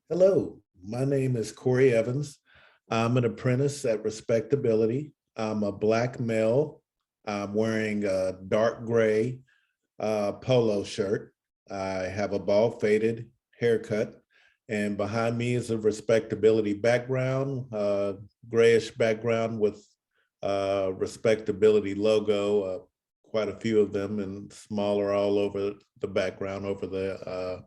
Hello, my name is Corey Evans. I'm an apprentice at RespectAbility. I'm a Black male. I'm wearing a dark gray polo shirt. I have a bald faded haircut. And behind me is a RespectAbility background, grayish background with RespectAbility logo, quite a few of them and smaller all over the background, over the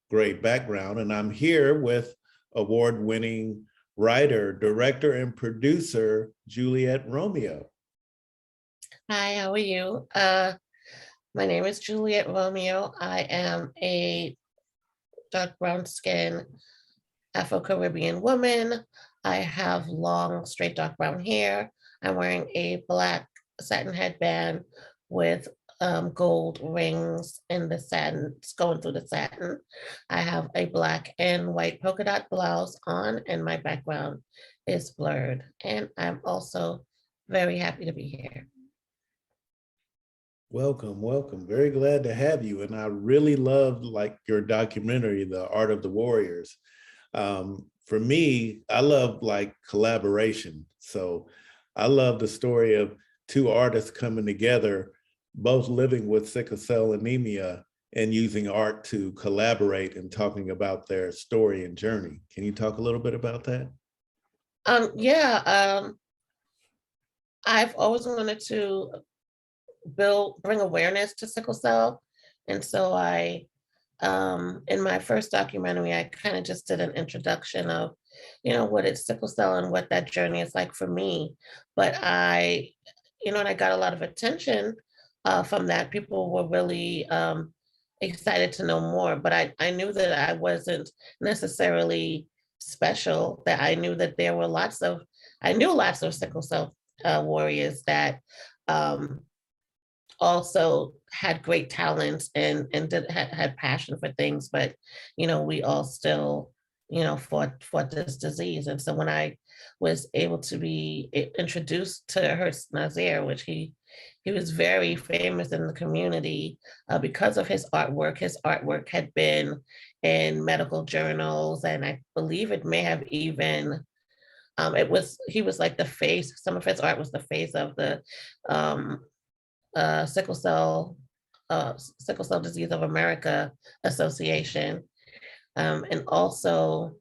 great background. And I'm here with award-winning writer, director, and producer, Juliet Romeo. Hi, how are you? My name is Juliet Romeo. I am a dark brown skin Afro-Caribbean woman. I have long, straight dark brown hair. I'm wearing a black satin headband with gold rings in the satin, it's going through the satin. I have a black and white polka dot blouse on, and my background is blurred. And I'm also very happy to be here. Welcome, welcome. Very glad to have you. And I really loved your documentary, The Art of the Warriors. For me, I love collaboration. So I love the story of two artists coming together, both living with sickle cell anemia and using art to collaborate and talking about their story and journey. Can you talk a little bit about that? Yeah, I've always wanted to bring awareness to sickle cell. And so in my first documentary, I kind of just did an introduction of, what is sickle cell and what that journey is like for me. But and I got a lot of attention from that. People were really excited to know more, but I knew that I wasn't necessarily special, that I knew that there were I knew lots of sickle cell warriors that also had great talents and had passion for things, but we all still fought this disease. And so when I was able to be introduced to hurst nazir, which he was very famous in the community because of his artwork. His artwork had been in medical journals, and I believe it may have even he was like the face. Some of his art was the face of the sickle cell disease of America Association, and also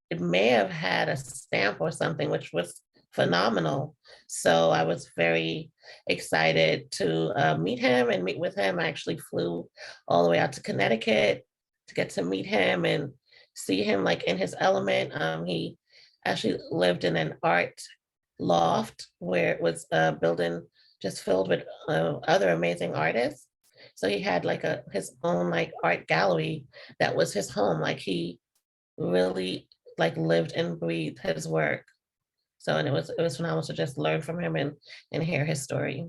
it may have had a stamp or something, which was phenomenal. So I was very excited to meet him and meet with him. I actually flew all the way out to Connecticut to get to meet him and see him in his element. He actually lived in an art loft where it was a building just filled with other amazing artists. So he had his own art gallery that was his home. He really lived and breathed his work. So, and it was phenomenal to just learn from him and hear his story.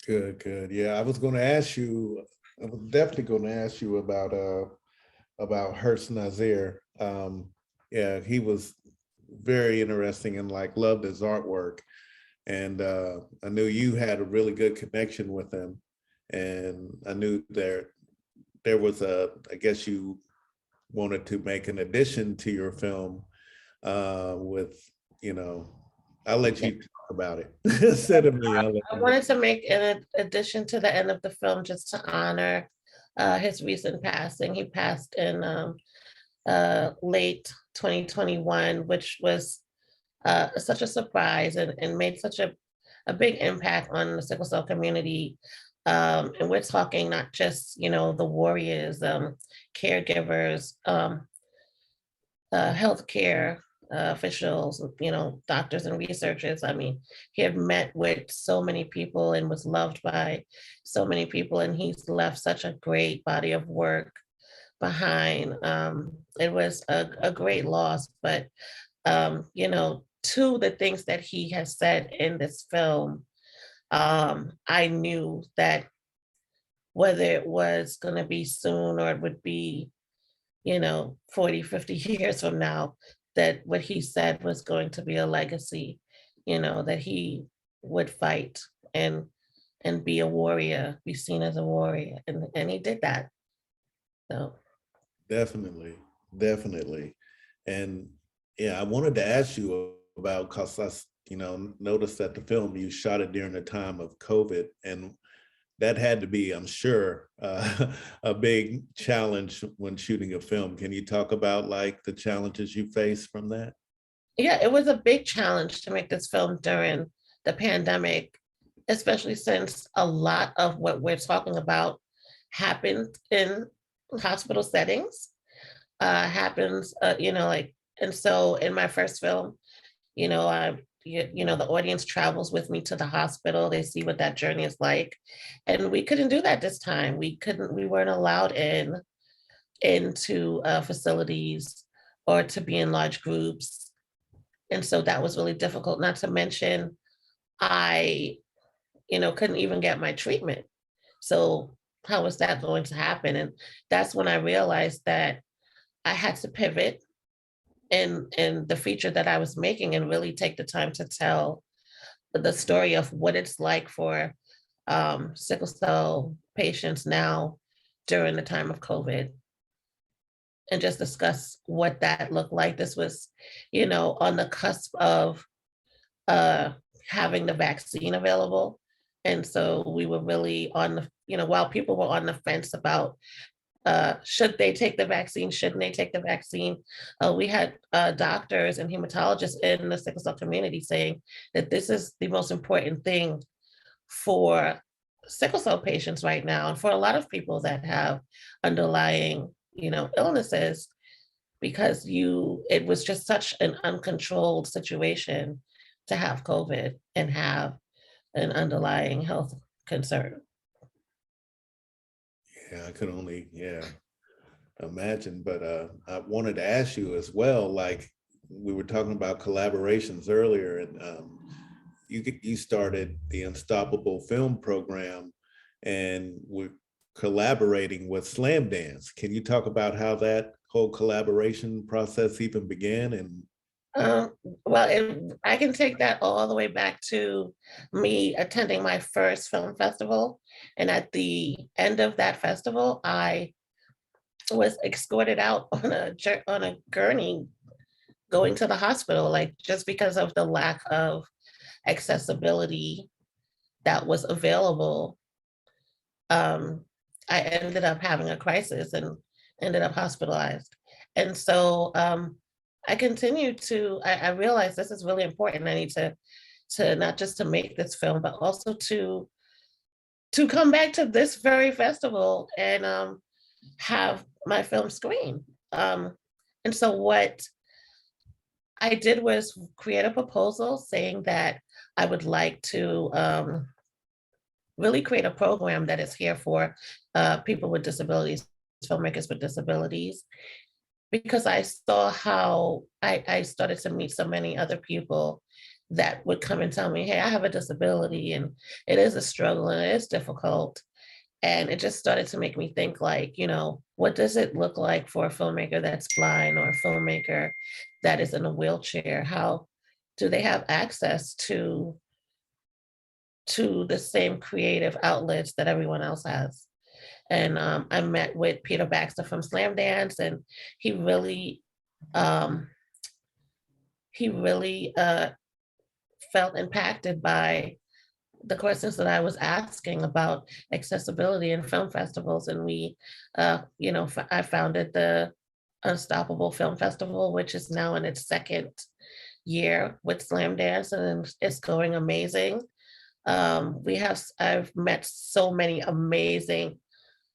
Good, good. Yeah, I was definitely going to ask you about hurst nazir. Yeah, he was very interesting and loved his artwork. And I knew you had a really good connection with him. And I knew there was I guess you wanted to make an addition to your film with, I'll let you talk about it. Instead of me, I wanted to make an addition to the end of the film just to honor his recent passing. He passed in late 2021, which was such a surprise and made such a big impact on the sickle cell community. And we're talking not just, the warriors, caregivers, healthcare officials, doctors and researchers. I mean, he had met with so many people and was loved by so many people, and he's left such a great body of work behind. It was a great loss, but to the things that he has said in this film, I knew that whether it was going to be soon or it would be, 40, 50 years from now, that what he said was going to be a legacy, that he would fight and be a warrior, be seen as a warrior. And he did that. So. Definitely, definitely. And yeah, I wanted to ask you about, because noticed that the film, you shot it during the time of COVID, and that had to be, I'm sure, a big challenge when shooting a film. Can you talk about like the challenges you faced from that? Yeah, it was a big challenge to make this film during the pandemic, especially since a lot of what we're talking about happened in hospital settings, happens, like, and so in my first film, the audience travels with me to the hospital. They see what that journey is like. And we couldn't do that this time. We weren't allowed into facilities or to be in large groups. And so that was really difficult, not to mention I, couldn't even get my treatment. So how was that going to happen? And that's when I realized that I had to pivot in the feature that I was making and really take the time to tell the story of what it's like for sickle cell patients now during the time of COVID, and just discuss what that looked like. This was, on the cusp of uh, having the vaccine available. And so we were really on the, while people were on the fence about should they take the vaccine, shouldn't they take the vaccine, we had doctors and hematologists in the sickle cell community saying that this is the most important thing for sickle cell patients right now, and for a lot of people that have underlying, illnesses, because it was just such an uncontrolled situation to have COVID and have an underlying health concern. Yeah, I could only, yeah, imagine. But I wanted to ask you as well, like we were talking about collaborations earlier, and you started the Unstoppable Film Program, and we're collaborating with Slamdance. Can you talk about how that whole collaboration process even began? And Um, I can take that all the way back to me attending my first film festival. And at the end of that festival, I was escorted out on a gurney going to the hospital, like just because of the lack of accessibility that was available. Um, I ended up having a crisis and ended up hospitalized. And so I realized this is really important. I need to not just to make this film, but also to come back to this very festival and have my film screen. And so what I did was create a proposal saying that I would like to really create a program that is here for people with disabilities, filmmakers with disabilities, because I saw how I started to meet so many other people that would come and tell me, hey, I have a disability and it is a struggle and it is difficult. And it just started to make me think, like, what does it look like for a filmmaker that's blind or a filmmaker that is in a wheelchair? How do they have access to the same creative outlets that everyone else has? And I met with Peter Baxter from Slamdance, and he really, um, felt impacted by the questions that I was asking about accessibility in film festivals. And I founded the Unstoppable Film Festival, which is now in its second year with Slamdance, and it's going amazing. I've met so many amazing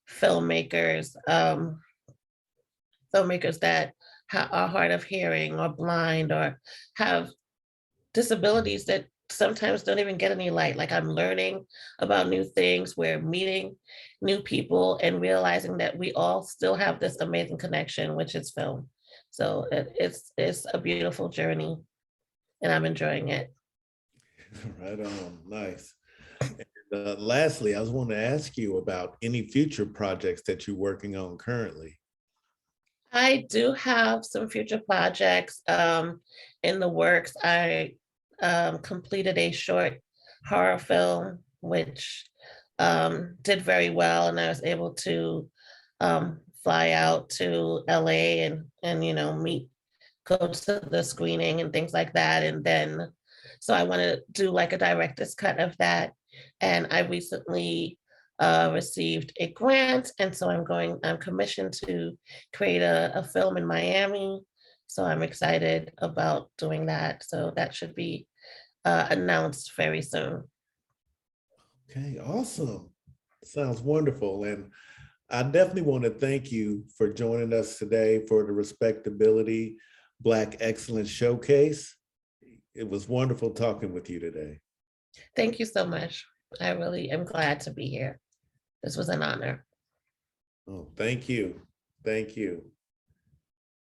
filmmakers, filmmakers that are hard of hearing or blind or have disabilities that sometimes don't even get any light. Like, I'm learning about new things, we're meeting new people and realizing that we all still have this amazing connection, which is film. So it's a beautiful journey and I'm enjoying it. right on, nice. And lastly, I was wanting to ask you about any future projects that you're working on currently. I do have some future projects in the works. I completed a short horror film, which did very well, and I was able to fly out to LA and go to the screening and things like that. And then, so I want to do like a director's cut of that. And I recently received a grant. And so I'm commissioned to create a film in Miami. So I'm excited about doing that. So that should be announced very soon. Okay, awesome. Sounds wonderful. And I definitely want to thank you for joining us today for the Respectability Black Excellence Showcase. It was wonderful talking with you today. Thank you so much. I really am glad to be here. This was an honor. Oh, thank you. Thank you.